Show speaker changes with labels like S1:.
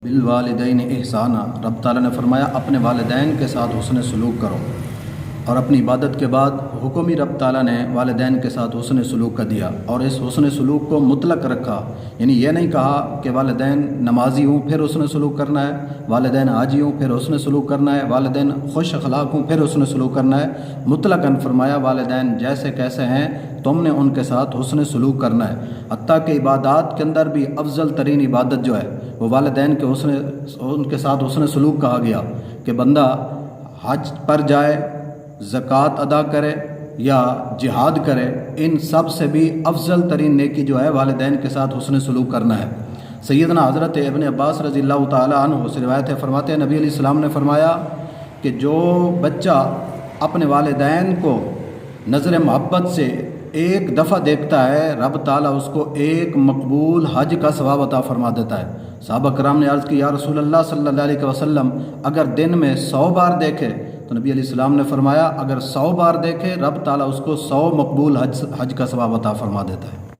S1: بالوالدین احسانا، رب تعالیٰ نے فرمایا اپنے والدین کے ساتھ حسن سلوک کرو، اور اپنی عبادت کے بعد حکم ہی رب تعالیٰ نے والدین کے ساتھ حسن سلوک کا دیا، اور اس حسن سلوک کو مطلق رکھا، یعنی یہ نہیں کہا کہ والدین نمازی ہوں پھر حسن سلوک کرنا ہے، والدین حاجی ہوں پھر حسن سلوک کرنا ہے، والدین خوش اخلاق ہوں پھر حسن سلوک کرنا ہے۔ مطلقاً فرمایا والدین جیسے کیسے ہیں تم نے ان کے ساتھ حسن سلوک کرنا ہے، حتیٰ کہ عبادات کے اندر بھی افضل ترین عبادت جو ہے وہ والدین کے ان کے ساتھ حسن سلوک کہا گیا کہ بندہ حج پر جائے، زکوٰۃ ادا کرے یا جہاد کرے، ان سب سے بھی افضل ترین نیکی جو ہے والدین کے ساتھ حسن سلوک کرنا ہے۔ سیدنا حضرت ابن عباس رضی اللہ تعالیٰ عنہ سے روایت ہے، فرماتے ہیں نبی علیہ السلام نے فرمایا کہ جو بچہ اپنے والدین کو نظر محبت سے ایک دفعہ دیکھتا ہے، رب تعالیٰ اس کو ایک مقبول حج کا ثواب عطا فرما دیتا ہے۔ صحابہ کرام نے عرض کی یا رسول اللہ صلی اللہ علیہ وسلم اگر دن میں 100 بار دیکھے؟ تو نبی علیہ السلام نے فرمایا اگر 100 بار دیکھے رب تعالیٰ اس کو 100 مقبول حج کا ثواب عطا فرما دیتا ہے۔